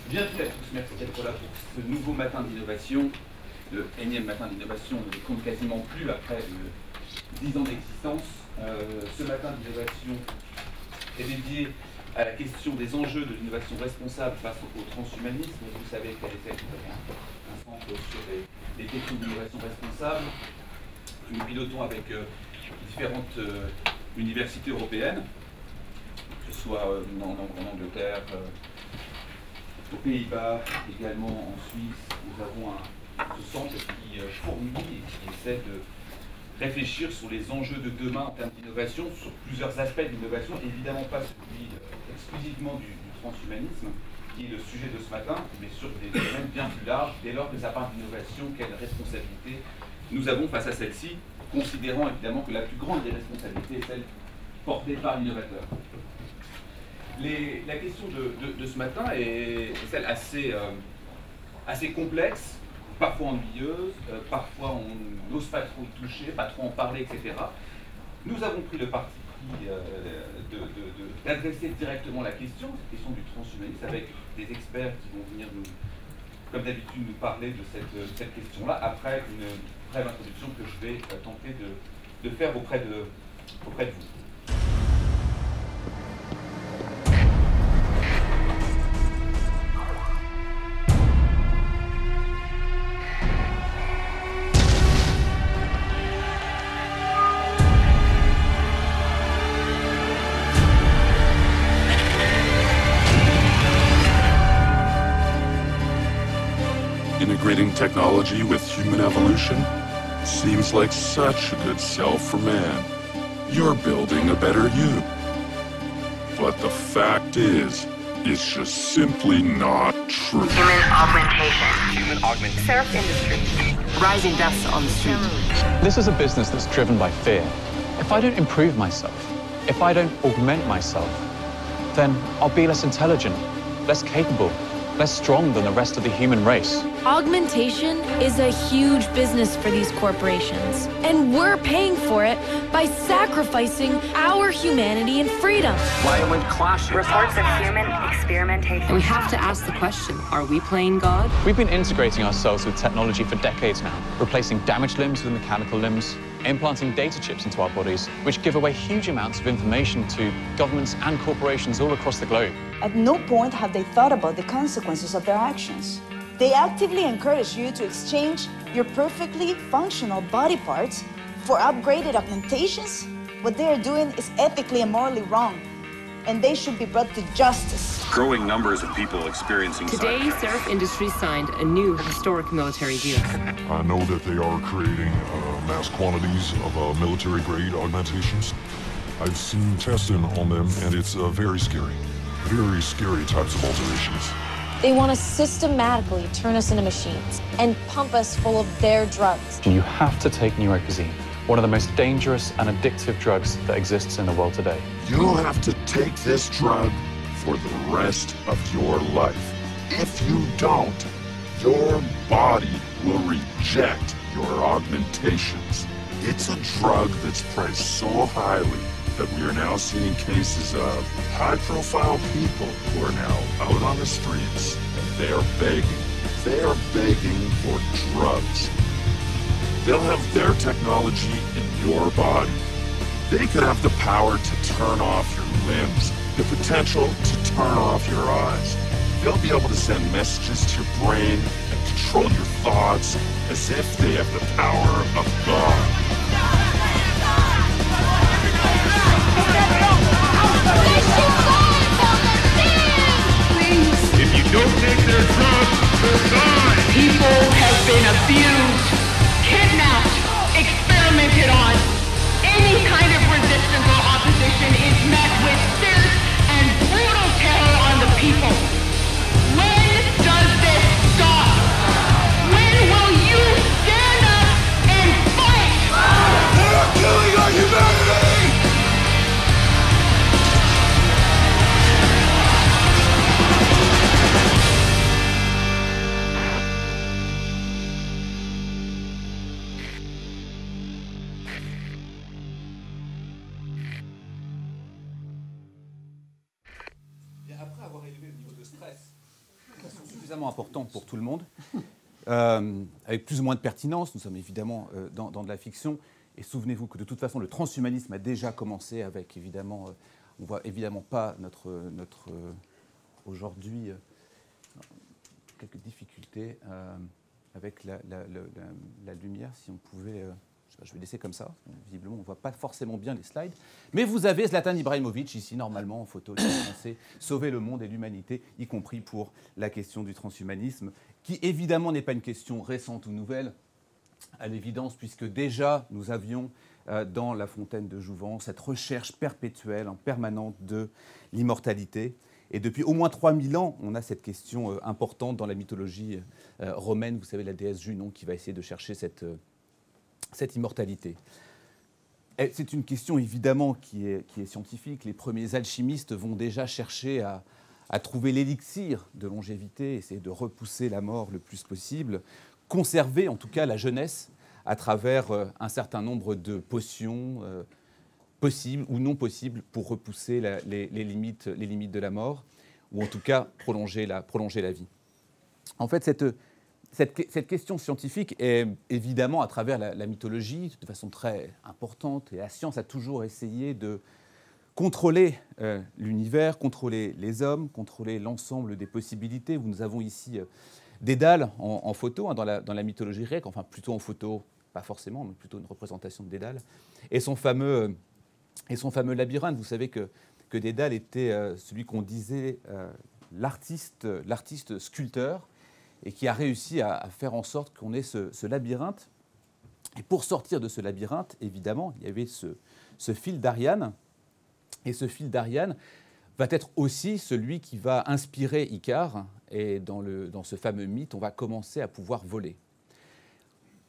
Bienvenue à tous, merci d'être là pour ce nouveau matin d'innovation. Le énième matin d'innovation ne compte quasiment plus après 10 ans d'existence. Ce matin d'innovation est dédié à la question des enjeux de l'innovation responsable face au transhumanisme. Vous savez qu'à l'ESSEC, nous avons un centre sur les questions d'innovation responsable. Nous pilotons avec différentes universités européennes, que ce soit en Angleterre, aux Pays-Bas, également en Suisse. Nous avons ce centre qui fourmille et qui essaie de réfléchir sur les enjeux de demain en termes d'innovation, sur plusieurs aspects d'innovation, évidemment pas celui exclusivement du transhumanisme, qui est le sujet de ce matin, mais sur des domaines bien plus larges. Dès lors que ça parle d'innovation, quelle responsabilité nous avons face à celle-ci, considérant évidemment que la plus grande des responsabilités est celle portée par l'innovateur. La question de ce matin est celle assez complexe, parfois ennuyeuse, parfois on n'ose pas trop y toucher, pas trop en parler, etc. Nous avons pris le parti d'adresser directement la question, cette question du transhumanisme, avec des experts qui vont venir comme d'habitude, nous parler de cette question-là, après une brève introduction que je vais tenter de faire auprès de vous. Integrating technology with human evolution seems like such a good sell for man. You're building a better you. But the fact is, it's just simply not true. Human augmentation. Human augmentation. Surf industry. Rising deaths on the street. This is a business that's driven by fear. If I don't improve myself, if I don't augment myself, then I'll be less intelligent, less capable, less strong than the rest of the human race. Augmentation is a huge business for these corporations, and we're paying for it by sacrificing our humanity and freedom. Violent clashes. Reports of human experimentation. And we have to ask the question, are we playing God? We've been integrating ourselves with technology for decades now, replacing damaged limbs with mechanical limbs, implanting data chips into our bodies, which give away huge amounts of information to governments and corporations all across the globe. At no point have they thought about the consequences of their actions. They actively encourage you to exchange your perfectly functional body parts for upgraded augmentations. What they are doing is ethically and morally wrong, and they should be brought to justice. Growing numbers of people experiencing Today, Surf Industries signed a new historic military deal. I know that they are creating mass quantities of military-grade augmentations. I've seen testing on them, and it's very scary types of alterations. They want to systematically turn us into machines and pump us full of their drugs. You have to take Neuropozyne, one of the most dangerous and addictive drugs that exists in the world today. You'll have to take this drug for the rest of your life. If you don't, your body will reject your augmentations. It's a drug that's priced so highly that we are now seeing cases of high-profile people who are now out on the streets, and they are begging. They are begging for drugs. They'll have their technology in your body. They could have the power to turn off your limbs, the potential to turn off your eyes. They'll be able to send messages to your brain and control your thoughts as if they have the power of God. If you don't take their drugs, you'll die. People have been abused, kidnapped, experimented on. Any kind of resistance or opposition is met with fierce and brutal terror on the people. When does this stop? When will you stand up and fight? suffisamment important pour tout le monde, avec plus ou moins de pertinence. Nous sommes évidemment dans de la fiction. Et souvenez-vous que de toute façon, le transhumanisme a déjà commencé avec, évidemment, on ne voit évidemment pas aujourd'hui quelques difficultés avec la lumière, si on pouvait... je vais laisser comme ça. Visiblement, on ne voit pas forcément bien les slides. Mais vous avez Zlatan Ibrahimovic ici, normalement, en photo, qui est censé sauver le monde et l'humanité, y compris pour la question du transhumanisme, qui évidemment n'est pas une question récente ou nouvelle, à l'évidence, puisque déjà nous avions dans La Fontaine de Jouvence cette recherche perpétuelle, en permanente, de l'immortalité. Et depuis au moins 3000 ans, on a cette question importante dans la mythologie romaine, vous savez, la déesse Junon, qui va essayer de chercher cette immortalité. C'est une question évidemment qui est scientifique. Les premiers alchimistes vont déjà chercher à trouver l'élixir de longévité, essayer de repousser la mort le plus possible, conserver en tout cas la jeunesse à travers un certain nombre de potions possibles ou non possibles pour repousser les limites de la mort, ou en tout cas prolonger la vie. En fait, cette question scientifique est évidemment à travers la mythologie, de façon très importante, et la science a toujours essayé de contrôler l'univers, contrôler les hommes, contrôler l'ensemble des possibilités. Nous avons ici Dédale en photo, hein, dans la mythologie grecque, enfin plutôt en photo, pas forcément, mais plutôt une représentation de Dédale, et son fameux labyrinthe. Vous savez que Dédale était celui qu'on disait l'artiste sculpteur, et qui a réussi à faire en sorte qu'on ait ce labyrinthe. Et pour sortir de ce labyrinthe, évidemment, il y avait ce fil d'Ariane. Et ce fil d'Ariane va être aussi celui qui va inspirer Icare. Et dans ce fameux mythe, on va commencer à pouvoir voler.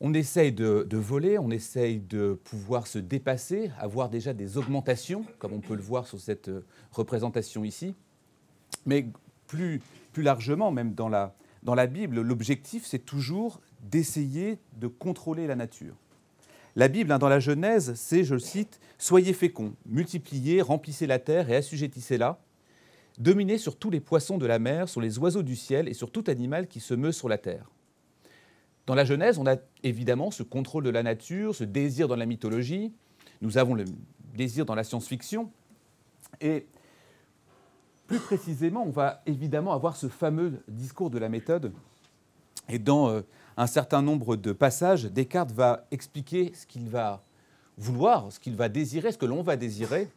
On essaye de voler, on essaye de pouvoir se dépasser, avoir déjà des augmentations, comme on peut le voir sur cette représentation ici. Mais plus largement, même dans la Bible, l'objectif, c'est toujours d'essayer de contrôler la nature. La Bible, hein, dans la Genèse, c'est, je le cite, « Soyez féconds, multipliez, remplissez la terre et assujettissez-la, dominez sur tous les poissons de la mer, sur les oiseaux du ciel et sur tout animal qui se meut sur la terre. » Dans la Genèse, on a évidemment ce contrôle de la nature, ce désir dans la mythologie. Nous avons le désir dans la science-fiction. Et plus précisément, on va évidemment avoir ce fameux discours de la méthode. Et dans un certain nombre de passages, Descartes va expliquer ce qu'il va vouloir, ce qu'il va désirer, ce que l'on va désirer.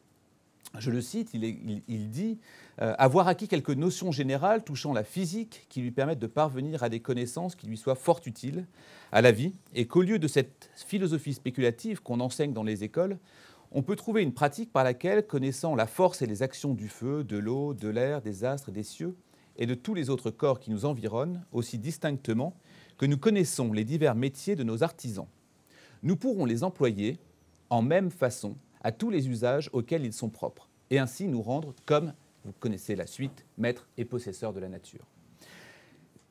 Je le cite, il dit « Avoir acquis quelques notions générales touchant la physique qui lui permettent de parvenir à des connaissances qui lui soient fort utiles à la vie, et qu'au lieu de cette philosophie spéculative qu'on enseigne dans les écoles, on peut trouver une pratique par laquelle, connaissant la force et les actions du feu, de l'eau, de l'air, des astres et des cieux, et de tous les autres corps qui nous environnent, aussi distinctement que nous connaissons les divers métiers de nos artisans, nous pourrons les employer en même façon à tous les usages auxquels ils sont propres, et ainsi nous rendre, comme vous connaissez la suite, maître et possesseur de la nature. »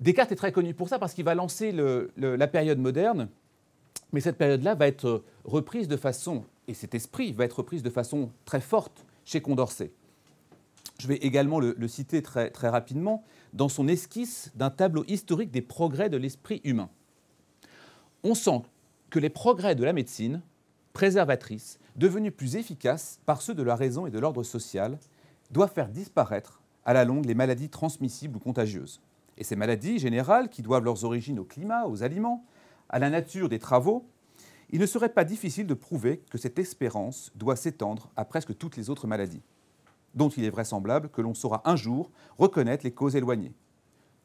Descartes est très connu pour ça, parce qu'il va lancer la période moderne, mais cette période-là va être reprise de façon, et cet esprit va être reprise de façon très forte chez Condorcet. Je vais également le citer très, très rapidement, dans son esquisse d'un tableau historique des progrès de l'esprit humain. On sent que les progrès de la médecine, préservatrice, devenus plus efficaces par ceux de la raison et de l'ordre social, doivent faire disparaître à la longue les maladies transmissibles ou contagieuses. Et ces maladies générales, qui doivent leurs origines au climat, aux aliments, à la nature des travaux, il ne serait pas difficile de prouver que cette espérance doit s'étendre à presque toutes les autres maladies, dont il est vraisemblable que l'on saura un jour reconnaître les causes éloignées.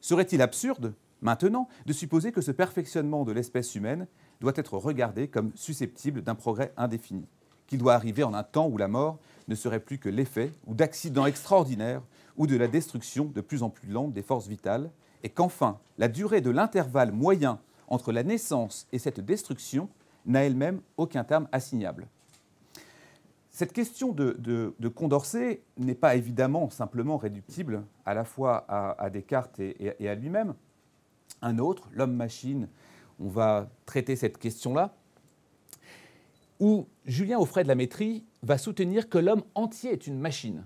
Serait-il absurde, maintenant, de supposer que ce perfectionnement de l'espèce humaine doit être regardé comme susceptible d'un progrès indéfini, qu'il doit arriver en un temps où la mort ne serait plus que l'effet ou d'accidents extraordinaires ou de la destruction de plus en plus lente des forces vitales, et qu'enfin, la durée de l'intervalle moyen entre la naissance et cette destruction n'a elle-même aucun terme assignable. Cette question de Condorcet n'est pas évidemment simplement réductible à la fois à Descartes et à lui-même. Un autre, l'homme-machine, on va traiter cette question-là, où Julien Auffray de la Métrie va soutenir que l'homme entier est une machine.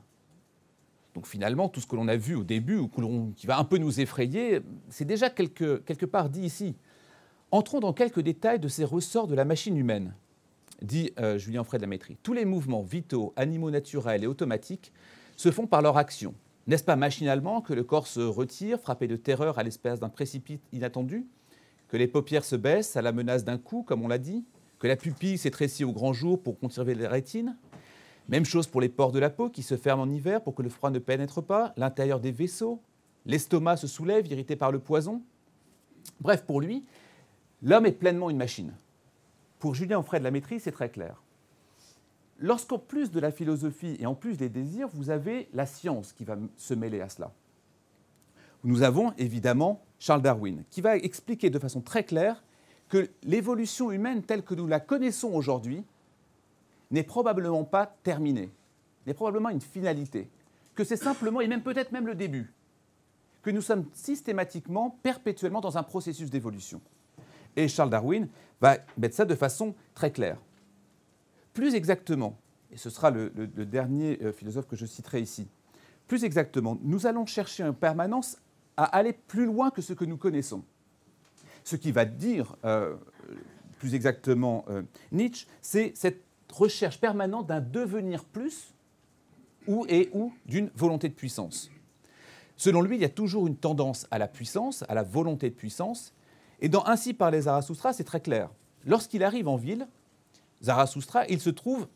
Donc finalement, tout ce que l'on a vu au début, ou qui va un peu nous effrayer, c'est déjà quelque part dit ici. Entrons dans quelques détails de ces ressorts de la machine humaine, dit Julien Onfray de la Métrie. Tous les mouvements vitaux, animaux naturels et automatiques se font par leur action. N'est-ce pas machinalement que le corps se retire, frappé de terreur à l'espèce d'un précipice inattendu, que les paupières se baissent à la menace d'un coup, comme on l'a dit, que la pupille s'étrécit au grand jour pour conserver les rétines? Même chose pour les pores de la peau qui se ferment en hiver pour que le froid ne pénètre pas, l'intérieur des vaisseaux, l'estomac se soulève irrité par le poison. Bref, pour lui, l'homme est pleinement une machine. Pour Julien Onfray de la Métrie, c'est très clair. Lorsqu'en plus de la philosophie et en plus des désirs, vous avez la science qui va se mêler à cela. Nous avons évidemment Charles Darwin, qui va expliquer de façon très claire que l'évolution humaine telle que nous la connaissons aujourd'hui n'est probablement pas terminée, n'est probablement une finalité, que c'est simplement, et même peut-être même le début, que nous sommes systématiquement, perpétuellement dans un processus d'évolution. Et Charles Darwin va mettre ça de façon très claire. Plus exactement, et ce sera le dernier philosophe que je citerai ici, plus exactement, nous allons chercher en permanence à aller plus loin que ce que nous connaissons. Ce qui va dire, plus exactement, Nietzsche, c'est cette recherche permanente d'un devenir plus ou d'une volonté de puissance. Selon lui, il y a toujours une tendance à la puissance, à la volonté de puissance. Et dans Ainsi parlait Zarathustra, c'est très clair. Lorsqu'il arrive en ville, Zarathustra, il se trouve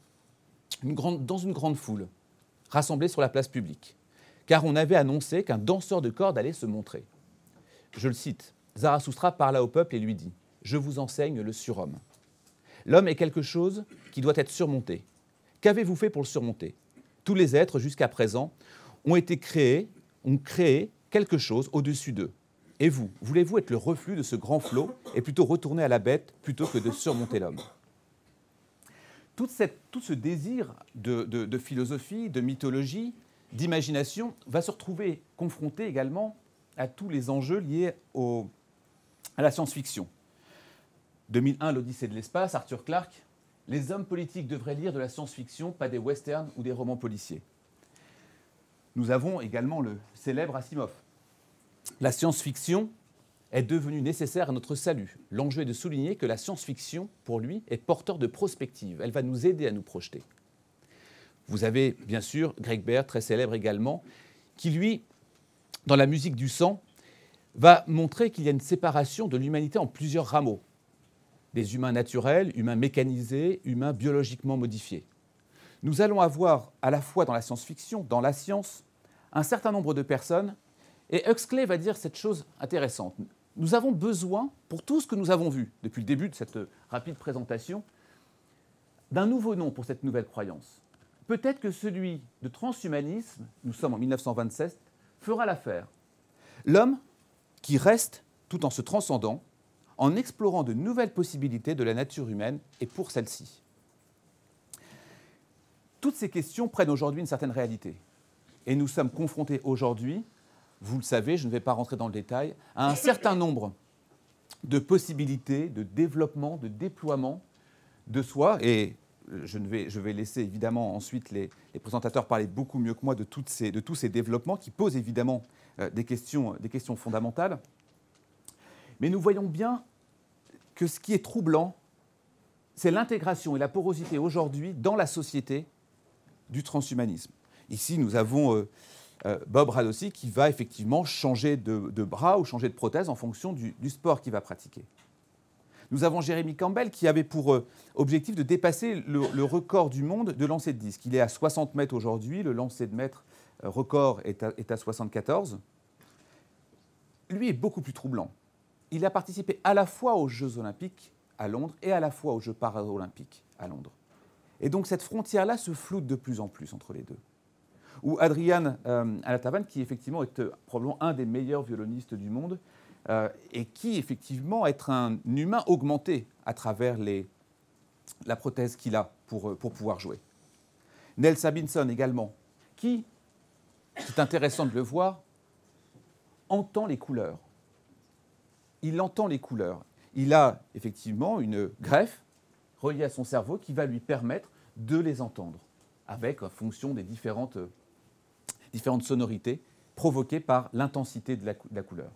dans une grande foule, rassemblée sur la place publique, car on avait annoncé qu'un danseur de cordes allait se montrer. Je le cite, Zarathustra parla au peuple et lui dit « Je vous enseigne le surhomme. L'homme est quelque chose qui doit être surmonté. Qu'avez-vous fait pour le surmonter? Tous les êtres, jusqu'à présent, ont créé quelque chose au-dessus d'eux. Et vous, voulez-vous être le reflux de ce grand flot et plutôt retourner à la bête plutôt que de surmonter l'homme ?» Tout ce désir de philosophie, de mythologie, d'imagination va se retrouver confronté également à tous les enjeux liés à la science-fiction. 2001, l'Odyssée de l'espace, Arthur Clarke, les hommes politiques devraient lire de la science-fiction, pas des westerns ou des romans policiers. Nous avons également le célèbre Asimov. La science-fiction est devenue nécessaire à notre salut. L'enjeu est de souligner que la science-fiction, pour lui, est porteur de prospective. Elle va nous aider à nous projeter. Vous avez, bien sûr, Greg Bear, très célèbre également, qui, lui, dans La musique du sang, va montrer qu'il y a une séparation de l'humanité en plusieurs rameaux. Des humains naturels, humains mécanisés, humains biologiquement modifiés. Nous allons avoir, à la fois dans la science-fiction, dans la science, un certain nombre de personnes, et Huxley va dire cette chose intéressante. Nous avons besoin, pour tout ce que nous avons vu depuis le début de cette rapide présentation, d'un nouveau nom pour cette nouvelle croyance. Peut-être que celui de transhumanisme, nous sommes en 1927, fera l'affaire. L'homme qui reste tout en se transcendant, en explorant de nouvelles possibilités de la nature humaine et pour celle-ci. Toutes ces questions prennent aujourd'hui une certaine réalité. Et nous sommes confrontés aujourd'hui, vous le savez, je ne vais pas rentrer dans le détail, à un certain nombre de possibilités, de développement, de déploiement de soi. Et je vais laisser évidemment ensuite les présentateurs parler beaucoup mieux que moi de tous ces développements qui posent évidemment des questions fondamentales. Mais nous voyons bien que ce qui est troublant, c'est l'intégration et la porosité aujourd'hui dans la société du transhumanisme. Ici, nous avons Bob Radossi qui va effectivement changer de bras ou changer de prothèse en fonction du sport qu'il va pratiquer. Nous avons Jeremy Campbell qui avait pour objectif de dépasser le record du monde de lancer de disque. Il est à 60 mètres aujourd'hui, le lancer de mètre record est à 74. Lui est beaucoup plus troublant. Il a participé à la fois aux Jeux Olympiques à Londres et à la fois aux Jeux Paralympiques à Londres. Et donc cette frontière-là se floute de plus en plus entre les deux. Ou Adrian Alatavan, qui effectivement est probablement un des meilleurs violonistes du monde, et qui effectivement est un humain augmenté à travers la prothèse qu'il a pour pouvoir jouer. Nels Sabinson également, qui, c'est intéressant de le voir, entend les couleurs. Il entend les couleurs. Il a effectivement une greffe reliée à son cerveau qui va lui permettre de les entendre, avec en fonction des différentes différentes sonorités provoquées par l'intensité de la couleur.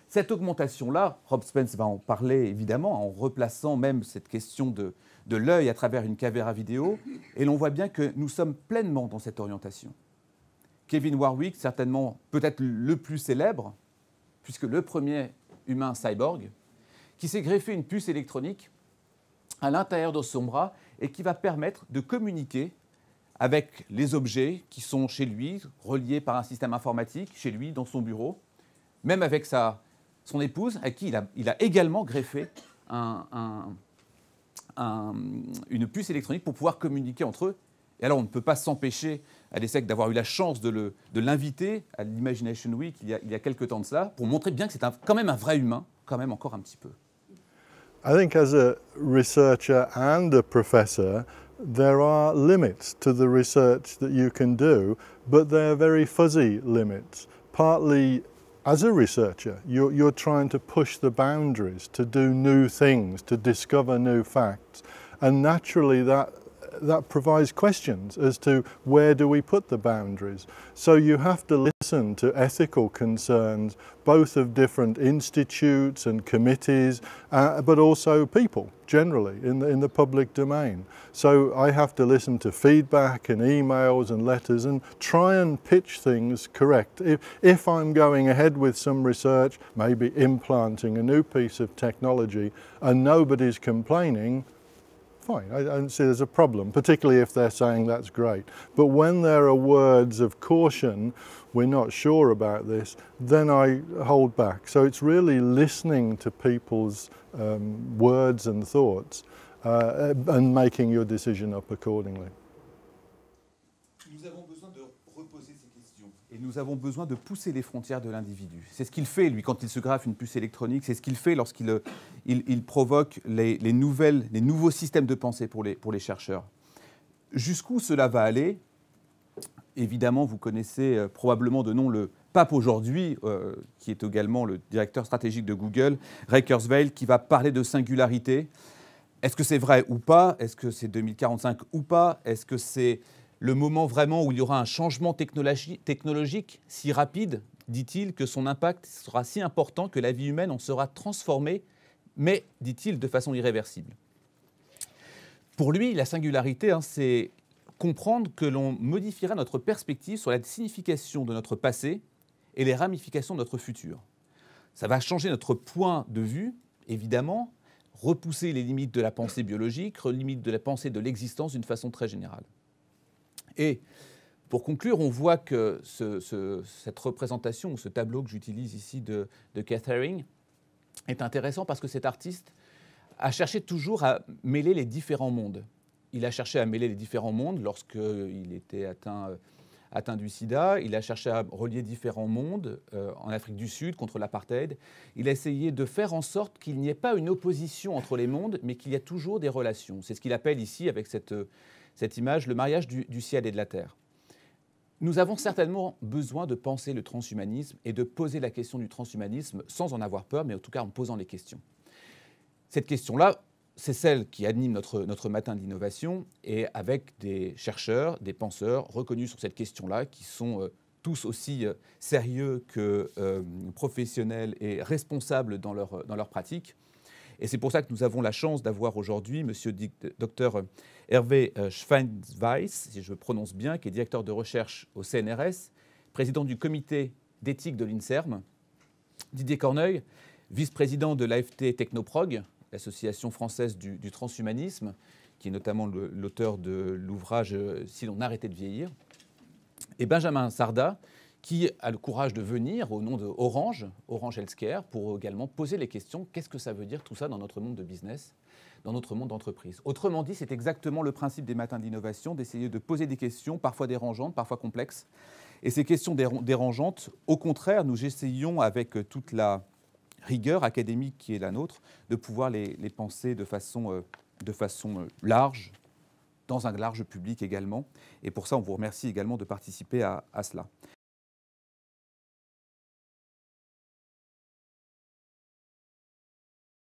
Cette augmentation-là, Rob Spence va en parler évidemment en replaçant même cette question de l'œil à travers une caméra vidéo, et l'on voit bien que nous sommes pleinement dans cette orientation. Kevin Warwick, certainement peut-être le plus célèbre, puisque le premier humain cyborg, qui s'est greffé une puce électronique à l'intérieur de son bras et qui va permettre de communiquer avec les objets qui sont chez lui, reliés par un système informatique, chez lui, dans son bureau, même avec son épouse, à qui il a également greffé une puce électronique pour pouvoir communiquer entre eux. Et alors, on ne peut pas s'empêcher, à l'ESSEC, d'avoir eu la chance de l'inviter à l'Imagination Week il y a quelques temps de ça, pour montrer bien que c'est quand même un vrai humain, quand même encore un petit peu. I think as a researcher and a professor, there are limits to the research that you can do, but they're very fuzzy limits. Partly as a researcher, you're trying to push the boundaries, to do new things, to discover new facts, and naturally that provides questions as to where do we put the boundaries. So you have to listen to ethical concerns, both of different institutes and committees, but also people generally in the public domain. So I have to listen to feedback and emails and letters and try and pitch things correct. If I'm going ahead with some research, maybe implanting a new piece of technology, and nobody's complaining, fine, I don't see there's a problem, particularly if they're saying that's great. But when there are words of caution, we're not sure about this, then I hold back. So it's really listening to people's words and thoughts and making your decision up accordingly. Nous avons besoin de reposer ces questions et nous avons besoin de pousser les frontières de l'individu. C'est ce qu'il fait, lui, quand il se greffe une puce électronique, c'est ce qu'il fait lorsqu'il provoque les nouveaux systèmes de pensée pour les chercheurs. Jusqu'où cela va aller? Évidemment, vous connaissez probablement de nom le pape aujourd'hui, qui est également le directeur stratégique de Google, Ray Kurzweil, qui va parler de singularité. Est-ce que c'est vrai ou pas? Est-ce que c'est 2045 ou pas? Est-ce que c'est le moment vraiment où il y aura un changement technologique si rapide, dit-il, que son impact sera si important que la vie humaine en sera transformée, mais, dit-il, de façon irréversible. Pour lui, la singularité, c'est comprendre que l'on modifiera notre perspective sur la signification de notre passé et les ramifications de notre futur. Ça va changer notre point de vue, évidemment, repousser les limites de la pensée biologique, les limites de la pensée de l'existence d'une façon très générale. Et pour conclure, on voit que cette représentation, ou ce tableau que j'utilise ici de Keith Haring, est intéressant parce que cet artiste a cherché toujours à mêler les différents mondes. Il a cherché à mêler les différents mondes lorsqu'il était atteint du sida. Il a cherché à relier différents mondes en Afrique du Sud contre l'apartheid. Il a essayé de faire en sorte qu'il n'y ait pas une opposition entre les mondes, mais qu'il y a toujours des relations. C'est ce qu'il appelle ici, avec cette image, le mariage du ciel et de la terre. Nous avons certainement besoin de penser le transhumanisme et de poser la question du transhumanisme sans en avoir peur, mais en tout cas en posant les questions. Cette question-là, c'est celle qui anime notre matin de l'innovation, et avec des chercheurs, des penseurs reconnus sur cette question-là, qui sont tous aussi sérieux que professionnels et responsables dans leur pratique. Et c'est pour ça que nous avons la chance d'avoir aujourd'hui M. Dr Hervé Schweinsweiss, si je prononce bien, qui est directeur de recherche au CNRS, président du comité d'éthique de l'INSERM, Didier Corneuil, vice-président de l'AFT Technoprog, l'association française du transhumanisme, qui est notamment l'auteur de l'ouvrage « Si l'on arrêtait de vieillir », et Benjamin Sarda, qui a le courage de venir au nom de Orange Healthcare, pour également poser les questions. Qu'est-ce que ça veut dire tout ça dans notre monde de business, dans notre monde d'entreprise? Autrement dit, c'est exactement le principe des matins d'innovation, d'essayer de poser des questions, parfois dérangeantes, parfois complexes. Et ces questions dérangeantes, au contraire, nous essayons, avec toute la rigueur académique qui est la nôtre, de pouvoir les penser de façon large, dans un large public également. Et pour ça, on vous remercie également de participer à cela.